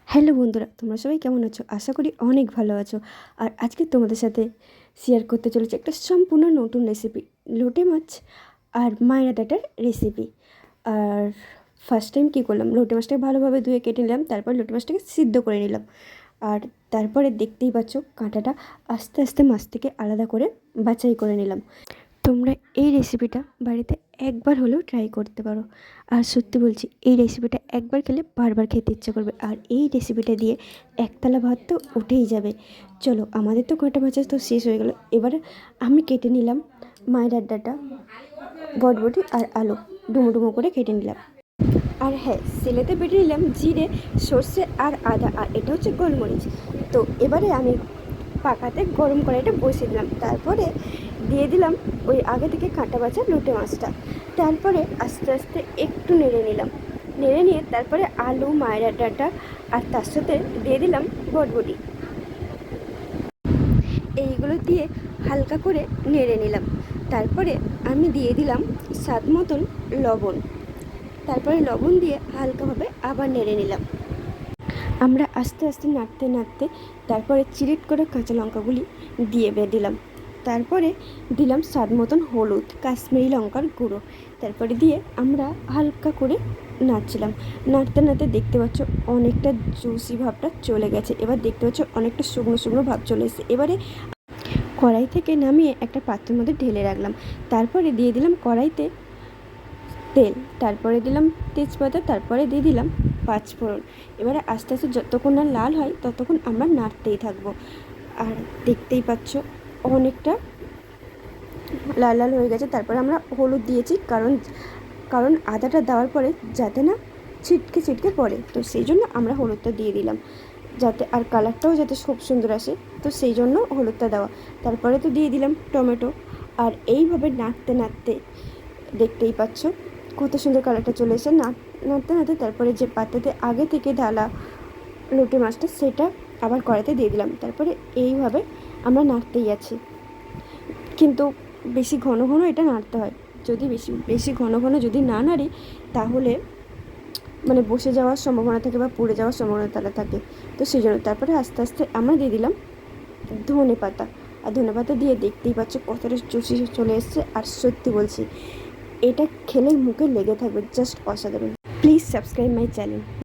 Hello বন্ধুরা, তোমরা সবাই কেমন আছো? আশা করি অনেক ভালো আছো। আর আজকে তোমাদের সাথে শেয়ার করতে চলেছে একটা সম্পূর্ণ নতুন রেসিপি, লোটে মাছ আর মায়না ডাঁটার রেসিপি। আর ফার্স্ট টাইম কী করলাম, লোটে মাছটাকে ভালোভাবে ধুয়ে কেটে নিলাম, তারপর লোটে মাছটাকে সিদ্ধ করে নিলাম। আর তারপরে দেখতেই পাচ্ছ কাঁটাটা আস্তে আস্তে মাছ থেকে আলাদা করে বাছাই করে নিলাম। তোমরা এই রেসিপিটা বাড়িতে একবার হলেও ট্রাই করতে পারো। আর সত্যি বলছি, এই রেসিপিটা একবার খেলে বারবার খেতে ইচ্ছে করবে। আর এই রেসিপিটা দিয়ে একতলা ভাত তো উঠেই যাবে। চলো, আমাদের তো কাঁটা মাছ তো শেষ হয়ে গেল। এবারে আমি কেটে নিলাম মায়ের ডাঁটা, বটবটি আর আলু ডুমো ডুমো করে কেটে নিলাম। আর হ্যাঁ, সিলেতে বেটে নিলাম জিরে, সর্ষে আর আদা, আর এটা হচ্ছে গোলমরিচ। তো এবারে আমি পাকাতে গরম কড়াইটা বসিয়ে দিলাম, তারপরে দিয়ে দিলাম ওই আগে থেকে কাঁটা বাছা লোটে মাছটা। তারপরে আস্তে আস্তে একটু নেড়ে নিলাম, নেড়ে নিয়ে তারপরে আলু, মায়ের ডাঁটা আর তার সাথে দিয়ে দিলাম বটবটি। এইগুলো দিয়ে হালকা করে নেড়ে নিলাম। তারপরে আমি দিয়ে দিলাম স্বাদ মতন লবণ। তারপরে লবণ দিয়ে হালকাভাবে আবার নেড়ে নিলাম। আমরা আস্তে আস্তে নাড়তে নাড়তে তারপরে চিরিট করে কাঁচা লঙ্কাগুলি দিয়ে দিলাম। তারপরে দিলাম স্বাদ মতন হলুদ, কাশ্মীরি লঙ্কার গুঁড়ো। তারপরে দিয়ে আমরা হালকা করে নাড়ছিলাম। নাড়তে নাড়তে দেখতে পাচ্ছ অনেকটা জুসি ভাবটা চলে গেছে। এবার দেখতে পাচ্ছ অনেকটা শুকনো শুকনো ভাব চলে এসেছে। এবারে কড়াই থেকে নামিয়ে একটা পাত্রের মধ্যে ঢেলে রাখলাম। তারপরে দিয়ে দিলাম কড়াইতে তেল, তারপরে দিলাম তেজপাতা, তারপরে দিয়ে দিলাম পাঁচফোড়ন। এবারে আস্তে আস্তে যতক্ষণ না লাল হয় ততক্ষণ আমরা নাড়তেই থাকবো। আর দেখতেই পাচ্ছ অনেকটা লাল লাল হয়ে গেছে। তারপরে আমরা হলুদ দিয়েছি, কারণ আদাটা দেওয়ার পরে যাতে না ছিটকে ছিটকে পড়ে, তো সেই জন্য আমরা হলুদটা দিয়ে দিলাম, যাতে আর কালারটাও যাতে খুব সুন্দর আসে, তো সেই জন্য হলুদটা দেওয়া। তারপরে তো দিয়ে দিলাম টমেটো। আর এইভাবে নাড়তে নাড়তে দেখতেই পাচ্ছ কত সুন্দর কালারটা চলে এসে নাড়তে নাড়তে তারপরে যে পাতাতে আগে থেকে ঢালা লোটে মাছটা সেটা আবার কড়াইতে দিয়ে দিলাম। তারপরে এইভাবে আমরা নাড়তেই আছি, কিন্তু বেশি ঘন ঘন এটা নাড়তে হয়। যদি বেশি ঘন ঘন যদি না নাড়ি তাহলে মানে বসে যাওয়ার সম্ভাবনা থাকে বা পুড়ে যাওয়ার সম্ভাবনা থাকে, তো সেই জন্য। তারপরে আস্তে আস্তে আমরা দিয়ে দিলাম ধনে পাতা। আর ধনে পাতা দিয়ে দেখতেই পাচ্ছ কতটা জুসি চলে এসছে। আর সত্যি বলছি, এটা খেলে মুখে লেগে থাকবে, জাস্ট অসাধারণ। Please subscribe my channel.